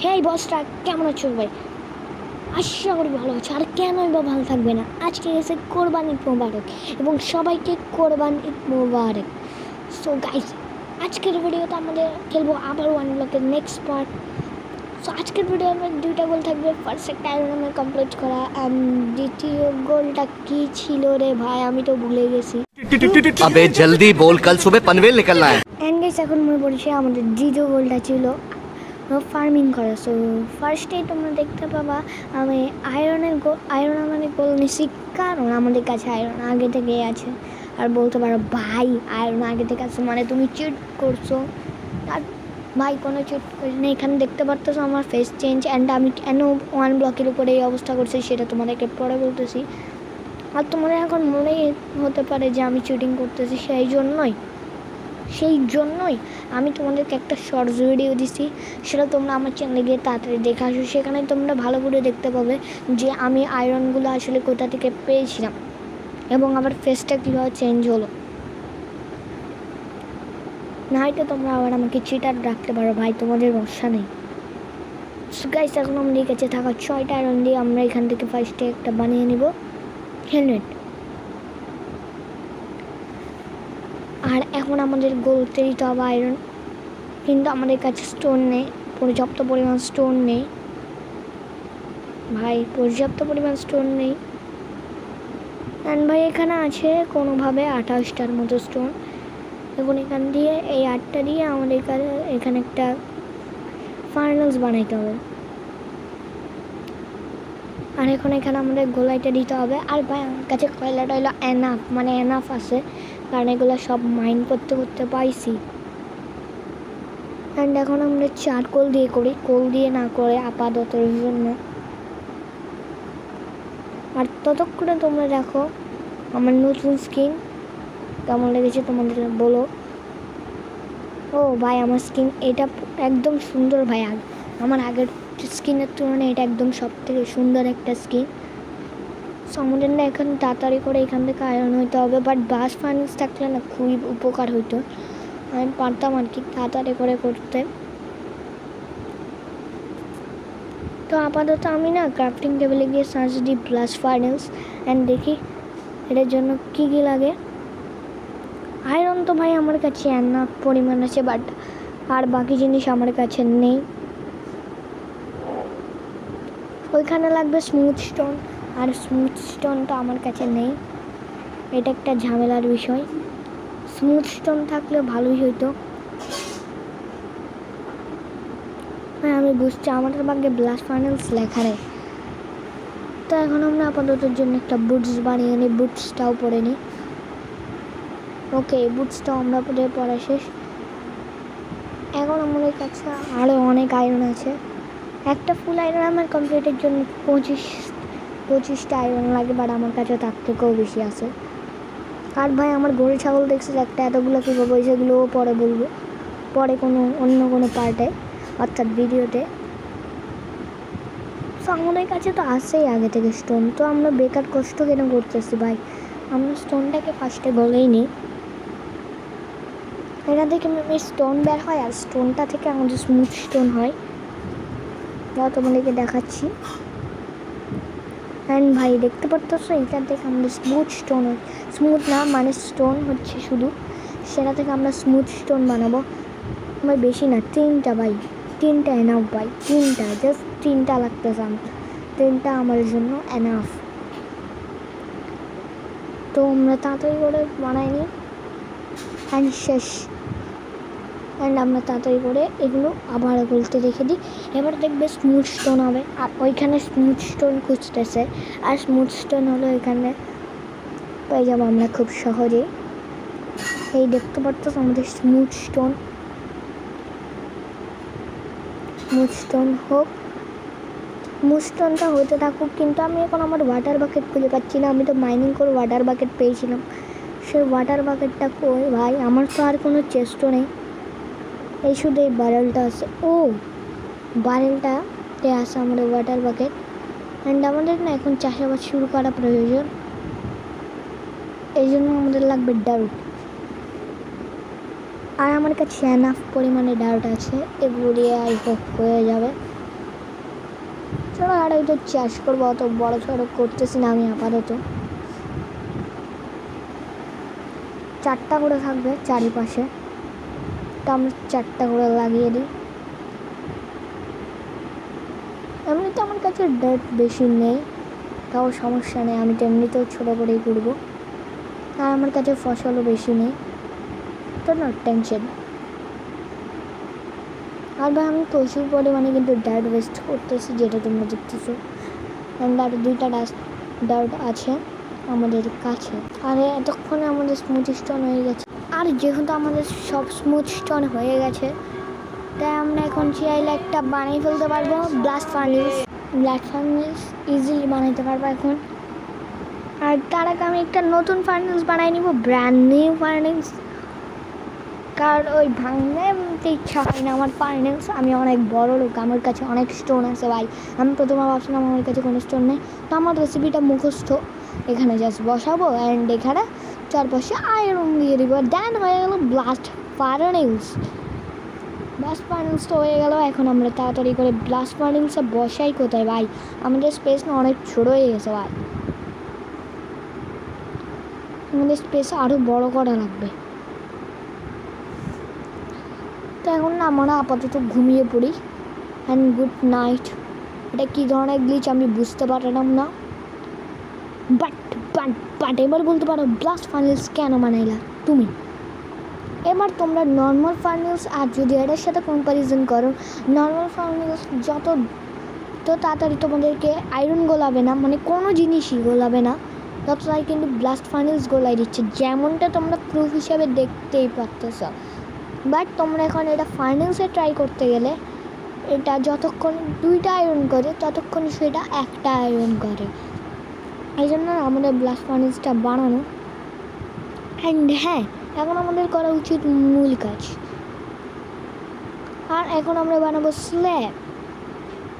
হেই বসরা, কেমন আছো ভাই? আশা করি ভালো আছো। আর কেনই বা ভালো থাকবে না। আজকে এসে কোরবান ঈদ মোবারক এবং সবাইকে কোরবান ঈদ মোবারক। সো গাইস, আজকের ভিডিওতে আমাদের খেলবো আবার ওয়ান ব্লকের নেক্সট পার্ট। সো আজকের ভিডিও আমার দুইটা গোল থাকবে। ফার্স্ট একটা আয়রন কমপ্লিট করা, অ্যান্ড দ্বিতীয় গোলটা কী ছিল রে ভাই, আমি তো ভুলে গেছি। अबे जल्दी बोल, कल सुबह पनवेल निकलना है। অ্যান্ড গাইস, এখন মনে পড়েছে আমাদের দ্বিতীয় গোলটা ছিল ফার্মিং করা। সো ফার্স্টেই তোমরা দেখতে পাবা আমি আয়রন আমাদের গোল নিচ্ছি, কারণ আমাদের কাছে আয়রন আগে থেকেই আছে। আর বলতে পারো ভাই আয়রন আগে থেকে আছে মানে তুমি চিট করছো। আর ভাই কোনো চিট করি না। এখানে দেখতে পারতেছো আমার ফেস চেঞ্জ, অ্যান্ড আমি কেন ওয়ান ব্লকের উপরে এই অবস্থা করছি সেটা তোমাদেরকে পরে বলতেছি। আর তোমাদের এখন মনেই হতে পারে যে আমি চিটিং করতেছি, সেই জন্যই আমি তোমাদেরকে একটা শর্টস ভিডিও দিছি, সেটা তোমরা আমার চ্যানেলে গিয়ে তাড়াতাড়ি দেখে আসো। সেখানে তোমরা ভালো করে দেখতে পাবে যে আমি আয়রনগুলো আসলে কোথা থেকে পেয়েছিলাম এবং আমার ফেসটা কীভাবে চেঞ্জ হলো। না হয়তো তোমরা আবার আমাকে চিটার রাখতে পারো ভাই, তোমাদের ভরসা নেই। গাইস, এখন আমাদের কাছে থাকা 6টা আয়রন দিয়ে আমরা এখান থেকে ফার্স্টে একটা বানিয়ে নিব হেলমেট। আর এখন আমাদের গোলতে দিতে হবে আয়রন, কিন্তু আমাদের কাছে স্টোন নেই, পর্যাপ্ত পরিমাণ স্টোন নেই ভাই, পর্যাপ্ত পরিমাণ স্টোন নেই। অ্যান্ড ভাই এখানে আছে কোনোভাবে 28টার মতো স্টোন। এখন এখান দিয়ে এই 8টা দিয়ে আমাদের এখানে একটা ফার্নালস বানাইতে হবে। আর এখন এখানে আমাদের গোলাইটা দিতে হবে। আর ভাই আমার কাছে কয়লাটা হলো এনাফ আছে, কারণ এগুলো সব মাইন করতে পাইছি। অ্যান্ড এখন আমরা চারকোল দিয়ে করি, কোল দিয়ে না করে আপাতত জন্য। আর ততক্ষণে তোমরা দেখো আমার নতুন স্কিন কেমন লেগেছে তোমাদের বলো। ও ভাই আমার স্কিন এটা একদম সুন্দর ভাই, আমার আগের স্কিনের তুলনায় এটা একদম সব থেকে সুন্দর একটা স্কিন। সো আমাদের না এখন তাড়াতাড়ি করে এখান থেকে আয়রন হইতে হবে, বাট বাস ফার্নিস থাকলে না খুবই উপকার হইতো, আমি পারতাম আর কি তাড়াতাড়ি করে করতে। তো আপাতত আমি না ক্রাফটিং টেবিলে গিয়ে সার্চ দিই ব্লাস্ট ফার্নেস, অ্যান্ড দেখি এটার জন্য কী কী লাগে। আয়রন তো ভাই আমার কাছে এনাফ পরিমাণ আছে, বাট আর বাকি জিনিস আমার কাছে নেই। ওইখানে লাগবে স্মুথ স্টোন, আর স্মুথ স্টোনটা আমার কাছে নেই, এটা একটা ঝামেলার বিষয়। স্মুথ স্টোন থাকলে ভালোই হইতো। হ্যাঁ আমি বুঝছি, আমাদের ভাগ্যে ব্লাস্ট ফার্নেস লেখা নেই। তো এখন আমরা আপাততের জন্য একটা বুটস বানিয়ে নিই, বুটসটাও পরে নিই। ওকে, বুটসটাও আমরা পড়া শেষ। এখন আমাদের কাছে আরও অনেক আয়রন আছে। একটা ফুল আয়রন আমার কমপ্লিটের জন্য 25টা আয়রন লাগে, বাট আমার কাছে তার থেকেও বেশি আছে। আর ভাই আমার গরু ছাগল দেখছিস একটা, এতগুলো কীভাবে সেগুলোও পরে বলবো, পরে অন্য কোনো পার্টে অর্থাৎ ভিডিওতে। তো আমাদের কাছে তো আসেই আগে থেকে স্টোন, তো আমরা বেকার কষ্ট কেন করতেছি ভাই, আমরা স্টোনটাকে ফার্স্টে গলেই নিই। এটা থেকে স্টোন বের হয়, আর স্টোনটা থেকে আমাদের স্মুথ স্টোন হয়, যা তোমাদেরকে দেখাচ্ছি। অ্যান্ড ভাই দেখতে পারতেছো এখান থেকে আমাদের স্মুথ স্টোন হয়, স্মুথ না মানে স্টোন হচ্ছে শুধু, সেটা থেকে আমরা স্মুথ স্টোন বানাবো। ভাই বেশি না, 3টা ভাই, 3টা এনাফ ভাই, 3টা জাস্ট 3টা লাগতেছে আমার, 3টা আমার জন্য এনাফ। তো আমরা তাড়াতাড়ি করে বানাই নিই, অ্যান্ড শেষ। অ্যান্ড আমরা তাড়াতাড়ি করে এগুলো আবার বলতে রেখে দিই। এবার দেখবে স্মুথ স্টোন হবে, আর ওইখানে স্মুথ স্টোন খুঁজতেছে, আর স্মুথ স্টোন হলো এখানে পেয়ে যাবো আমরা খুব সহজেই। এই দেখতে পাচ্ছ আমাদের স্মুথ স্টোন হোক, স্মুথ স্টোনটা হতে থাকুক। কিন্তু আমি এখন আমার ওয়াটার বাকেট খুঁজে পাচ্ছি না, আমি তো মাইনিং করে ওয়াটার বাকেট পেয়েছিলাম, সেই ওয়াটার বাকেটটা কই ভাই, আমার তো আর কোনো চেস্টও নেই, এই শুধু এই বারেলটা আছে। ও বারেলটাতে আছে আমাদের ওয়াটার বাকেট। অ্যান্ড আমাদের না এখন চাষাবাদ শুরু করা প্রয়োজন, এই জন্য আমাদের লাগবে ডার্ট। আর আমার কাছে এনাফ পরিমাণে ডার্ট আছে, এগুলো দিয়ে আই হোপ হয়ে যাবে। ছোটোখাটো চাষ করবো, অত বড় ছোটো করতেছি না আমি আপাতত। 4টা করে থাকবে চারিপাশে, তো আমরা 4টা করে লাগিয়ে দিই। এমনিতে আমার কাছে ডার্ট বেশি নেই, তাও সমস্যা নেই, আমি তো এমনিতেও ছোটো করেই করবো। আর আমার কাছে ফসলও বেশি নেই, তো না টেনশন। আর ভাই আমি প্রচুর পরিমাণে কিন্তু ডার্ট ওয়েস্ট করতেছি, যেটা তোমরা দেখতেছো। অ্যান্ড আর 2টা ডার্ট আছে আমাদের কাছে। আর এতক্ষণে আমাদের স্মুথ স্টোন হয়ে গেছে। আর যেহেতু আমাদের সব স্মুথ স্টোন হয়ে গেছে, তাই আমরা এখন চাইলে একটা বানিয়ে ফেলতে পারবো ব্লাস্ট ফার্নেস ইজিলি বানাইতে পারবো এখন। আর তার আগে আমি একটা নতুন ফার্নেস বানাই নিব, ব্র্যান্ড নিউ ফার্নেস। কারণ ওই ভাঙতে ইচ্ছা হয় না আমার ফার্নেস। আমি অনেক বড় লোক, আমার কাছে অনেক স্টোন আছে ভাই। আমি প্রথমে ভাবছিলাম আমার কাছে কোনো স্টোন নেই, তো আমার রেসিপিটা মুখস্থ। এখানে জাস্ট বসাবো অ্যান্ড এখানে চারপাশে আয়রন দিয়ে দিব, দেন হয়ে গেল ব্লাস্ট ফার্নেস। ব্লাস্ট ফার্নেস তো হয়ে গেল। এখন আমরা তাড়াতাড়ি করে ব্লাস্ট ফার্নেসে বসাই কোথায় ভাই? আমাদের স্পেস না অনেক ছোটো হয়ে গেছে ভাই, আমাদের স্পেস আরও বড় করা লাগবে। তো এখন না আমরা আপাতত ঘুমিয়ে পড়ি অ্যান্ড গুড নাইট। এটা কী ধরনের গ্লিচ আমি বুঝতে পারলাম না, বাট এবার বলতে পারো ব্লাস্ট ফার্নেস কেন বানাইলা তুমি? এবার তোমরা নর্মাল ফার্নেস আর যদি এটার সাথে কম্প্যারিজন করো, নর্মাল ফার্নেস যত তাড়াতাড়ি তোমাদেরকে আয়রন গোলাবে না, মানে কোনো জিনিসই গোলাবে না, ততটাই কিন্তু ব্লাস্ট ফার্নেস গোলাই দিচ্ছে, যেমনটা তোমরা প্রুফ হিসাবে দেখতেই পারতেছ। বাট তোমরা এখন এটা ফার্নেসে ট্রাই করতে গেলে এটা যতক্ষণ 2টা আয়রন করে ততক্ষণ সেটা 1টা আয়রন করে। এই জন্য আমাদের ব্লাস্ট ফার্নেসটা বানানো। অ্যান্ড হ্যাঁ, এখন আমাদের করা উচিত মূল কাজ। আর এখন আমরা বানাবো স্ল্যাব,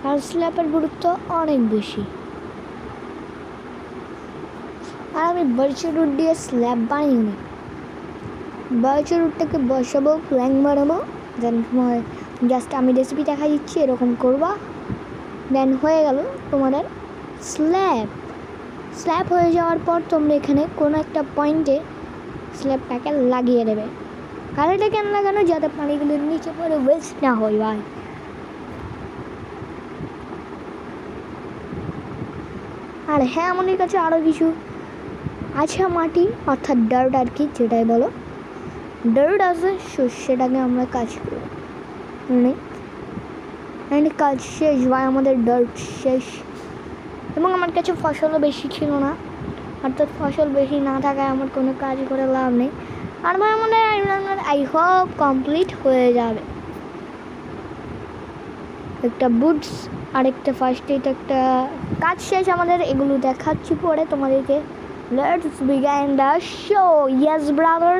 আর স্ল্যাবের গুরুত্ব অনেক বেশি। আর আমি বার্চের রুট দিয়ে স্ল্যাব বানিয়ে নিই। বার্চের রুটটাকে বসাবো, প্ল্যাঙ্ক বানাবো, দেন জাস্ট আমি রেসিপি দেখা দিচ্ছি, এরকম করবা, দেন হয়ে গেল তোমাদের স্ল্যাব হয়ে যাওয়ার পর তোমরা এখানে কোনো একটা পয়েন্টে স্ল্যাবটাকে লাগিয়ে দেবে। আর এটা কেন লাগানো? যাতে পানিগুলো নিচে পড়ে ওয়েস্ট না হয় ভাই। আর হ্যাঁ, আমাদের কাছে আরও কিছু আছে মাটি, অর্থাৎ ডার্ট আর কি, যেটাই বলো ডার্ট আছে, সেটাকে আমরা কাজ করব মানে কাজ শেষ ভাই, আমাদের ডার্ট শেষ। এবং আমার কাছে ফসলও বেশি ছিল না, অর্থাৎ ফসল বেশি না থাকায় আমার কোনো কাজ করে লাভ নেই। আর ভাই আমাদের আই হোপ কমপ্লিট হয়ে যাবে। একটা বুটস আর একটা ফার্স্ট এইড, একটা কাজ শেষ আমাদের, এগুলো দেখাচ্ছি পরে তোমাদেরকে। Let's begin the show. Yes brother,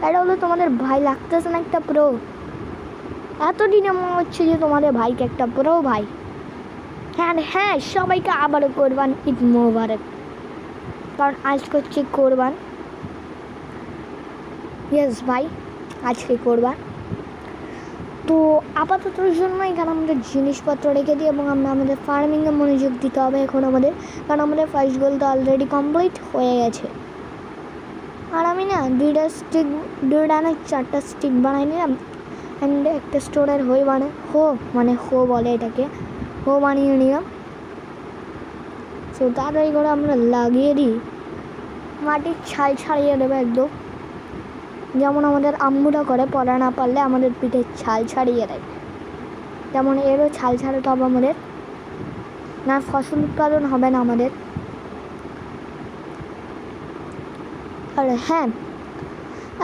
এটা হলো তোমাদের ভাই, লাগতেছে না একটা প্রো? এতদিনে মনে হচ্ছে যে তোমাদের ভাইকে একটা প্রো ভাই। হ্যাঁ, সবাইকে আবারও কোরবান ঈদ মোবারক, কারণ আজকে হচ্ছে কোরবান। ইয়েস ভাই, আজকে কোরবান। তো আপাততর জন্য এখানে আমাদের জিনিসপত্র রেখে দিই এবং আমরা আমাদের ফার্মিংয়ে মনোযোগ দিতে হবে এখন আমাদের, কারণ আমাদের ফার্স্ট গোল তো অলরেডি কমপ্লিট হয়ে গেছে। আর আমি না 2টা না 4টা স্টিক বানাই নিলাম, অ্যান্ড একটা স্টোরের হো বলে এটাকে, হো বানিয়ে নিলাম। তো তাড়াতাড়ি করে আমরা লাগিয়ে দিই, মাটির ছাল ছাড়িয়ে দেবে একদম, যেমন আমাদের আম্মুরা করে, পড়া না পারলে আমাদের পিঠে ছাল ছাড়িয়ে দেয়, যেমন এরও ছাল ছাড়াতে হবে আমাদের, না ফসল উৎপাদন হবে না আমাদের। আর হ্যাঁ,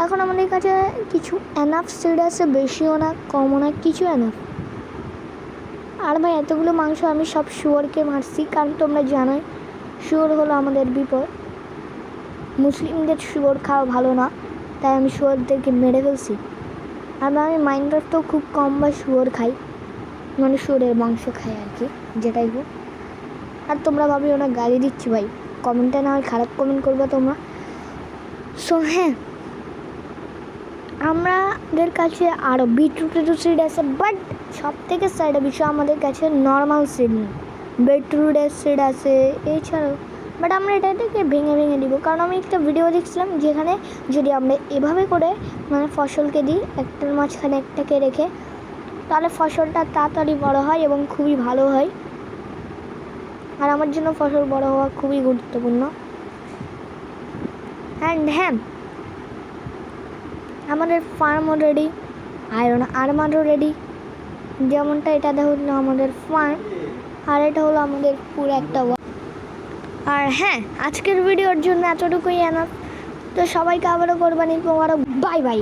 এখন আমাদের কাছে কিছু এনাফ সিড আছে, বেশিও না কমও না, কিছু এনাফ। আর ভাই এতগুলো মাংস আমি সব শুয়োরকে মারছি, কারণ তোমরা জানোই শুয়োর হলো আমাদের বিপদ, মুসলিমদের শুয়োর খাওয়া ভালো না, তাই আমি শুয়োরদেরকে মেরে ফেলছি। আর আমি মাইনক্রাফটেও খুব কম বা শুয়োর খাই, মানে শুয়োরের মাংস খাই আর কি, যেটাই হোক। আর তোমরা ভাবি ওরা গালি দিচ্ছি ভাই, কমেন্টে না হয় খারাপ কমেন্ট করবে তোমরা। সো হ্যাঁ, আমাদের কাছে আরও বিটরুটেরও সিড আছে, বাট সব থেকে সাইডে বিষয় আমাদের কাছে নর্মাল সিড নেই, বেটরুট অ্যাসিড আছে এছাড়াও, বাট আমরা এটাকে ভেঙে ভেঙে দিব, কারণ আমি একটা ভিডিও দেখছিলাম যেখানে যদি আমরা এভাবে করে মানে ফসলকে দিই একটার মাঝখানে একটাকে রেখে, তাহলে ফসলটা তাড়াতাড়ি বড় হয় এবং খুবই ভালো হয়। আর আমার জন্য ফসল বড় হওয়া খুবই গুরুত্বপূর্ণ। অ্যান্ড হ্যাঁ, আমাদের ফার্মও রেডি, আয়রন আর্মারও রেডি। যেমনটা এটা হলো আমাদের ফার্ম, আর এটা হলো আমাদের পুরো একটা আর হ্যাঁ, আজকের ভিডিওর জন্য এতটুকুই এনাফ। তো সবাইকে আবারও কোরবানির মোবারক, বাই বাই।